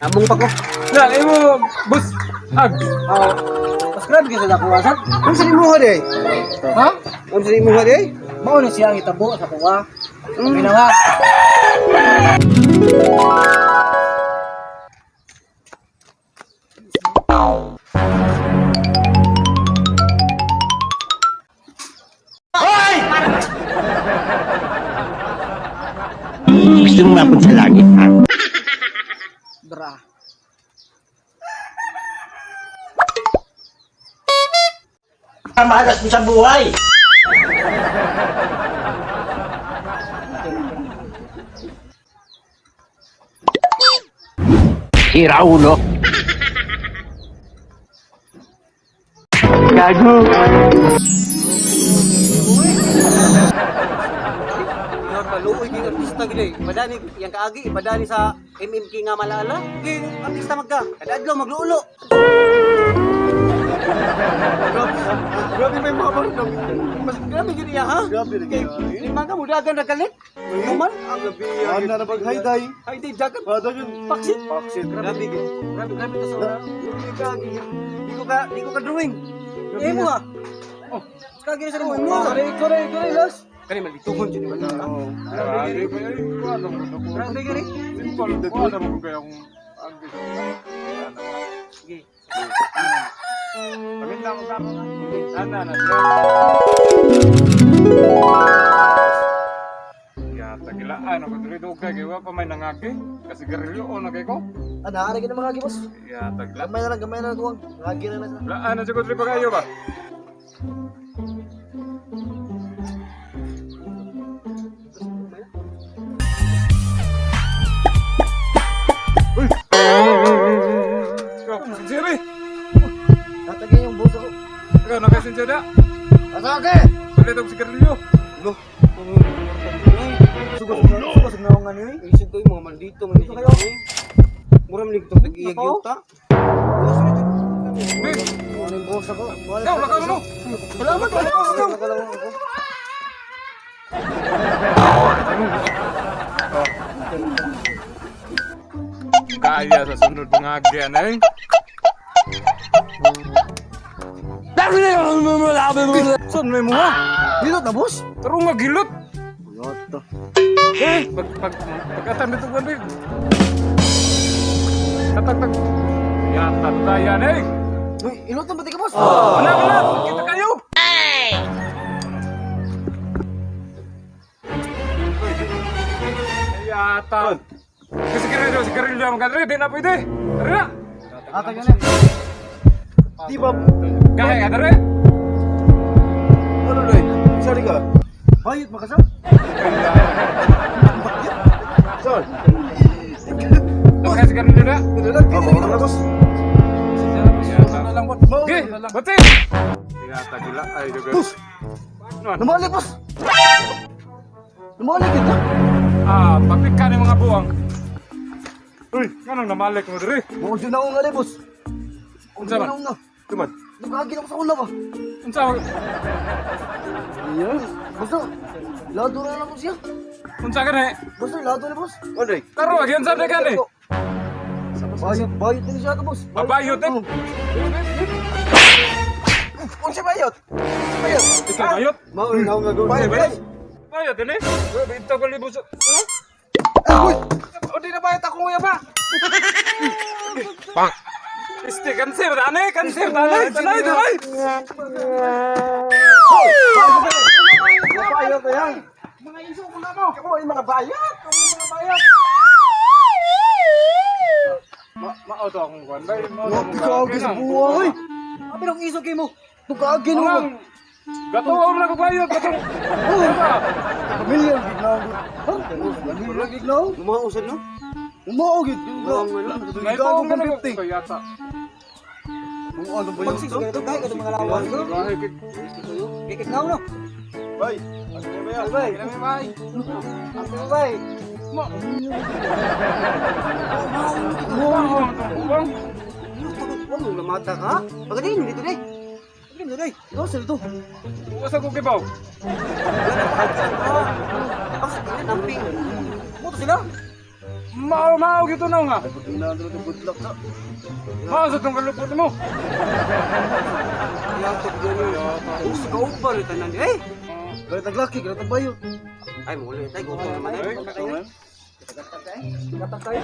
Abong pa ko. Na, imo, bus, ag. Oh. Mas grabe ka sa kuha sa. Kung sa imuha di. Ha? Kung sa imuha di. Mao na siya ang itabo sa kuha. Ginawa. Gusto mo mapun sa langit, ha? Bra. Malas mo sa buhay! Sira ulo. Gago. Yon maluoy king artista gid. Padani yang kaagi, padani sa MMK nga malala. King artista magka. Kada adlaw magluulo. Grabe may mga barudong. Mas grabe gid iya ha. Grabe rin Kay yan. limang ka mudagan ra kalit. Human ang gabi. Ano na pag-hayday? Ay di jagat. Pada yun. Paksit. Paksit. Grabe gid. Grabe to sa. Di ko ka drawing. Eh mo ha. Oh, kagi sa mo mo. Kore, las. Kani malituhon jud man. Oo. Grabe gid. Ano mo na ko? Grabe gid. Simple. Ano mo kaya kung Sige. Paminta ko tama ka. Ano. Ya, tagilaan ako diri dugay kay wa pa may nangaki. Kasi garilyo o na kay ko. Ada ka na mga gibos. Ya, tagla. Gamay na lang tuwang. Lagi na lang. Laan na siguro diri pa kayo ba? Uy! Sinjiri! Tatagin yung buso ko. Ikaw, nakasinsiya na? Asake! Palit ako sigarilyo. Lo. Sugas na nga niyo. Isip ko yung mga maldito man dito kayo. Mura man dito nag-iyag ta. Bin! Ano yung buso ko? Ikaw, lakaw mo! Salamat ka Kaya sa sunod mga agyan eh. Son may mga. Dito na boss? Pero magilot. Yoto. Pagkatan dito ko rin. Tatag-tag. Yata kaya na eh. Uy, ilot na pati ka boss? Anak, kita kayo. Yata. Kasi sigarilyo ang kadri, di na pwede. Tara na. Atag yun eh. Di ba? Kaya ka rin. Ano doy? Sorry ka. Bayot makasam? Sol. Kaya sigarilyo na. Kita boss. Oke, bati. Yata gila. Ay, juga. Boss! Namalik boss! Namalik kita. Bakit ka ng mga buwang? Uy, anong namalik mo diri? Bukod yun ako nga boss. Unsa man? Una. Tumad. Nagkagin ako sa una ba? Unsa? Iyan. Boss no. Lado na lang ko siya. Unsa ka na? Boss no, lado na boss. Oday. Karo, agyan sa ka ni. Bayot din siya ka boss. Bayot eh. Unsa bayot? Bayot. Ito bayot. Maul na ako nga gawin. Bayot. Bayot din eh. Ito ko libos. O di na bayot ako nguya ba? Pang. Este kanser dane, kanser dane. Tanay, tanay. Bayot ba yan? Mga iso ko na mo. Ako ay mga bayot. Mga bayot. Maoto akong kwan. Bay, Nagkagin sa buhay. Abi nang iso kay mo. Nagkagin mo. Gato ako na kabayot. Gato. Pamilya gid na ako. Pamilya gid na ako. Mga usad no? Umao gid. Ngayon Gago ko ka na 50. ko yata. Kung ano ba yun? Magsiso kayo to kahit mga lawan. Kikit na no. Bay. Ano ba yan? Bay. Kailan may bay? Ano bay? Mo. Wala mo mata ka? Pagdin dito deh. Pagdin dito deh. Ikaw sa dito. Uwas ako kibaw. Wala pa kaya. Pasok ka namping. Mo to sila. Mao gitu na nga. Pagkinahan doon ito good luck sa. Mao sa tong kalupot mo. Yang to gani. Us ka ubar tanan eh. Galit ang laki, galit ang bayo. Ay muli tay gutom naman eh. Ito man. Katakay.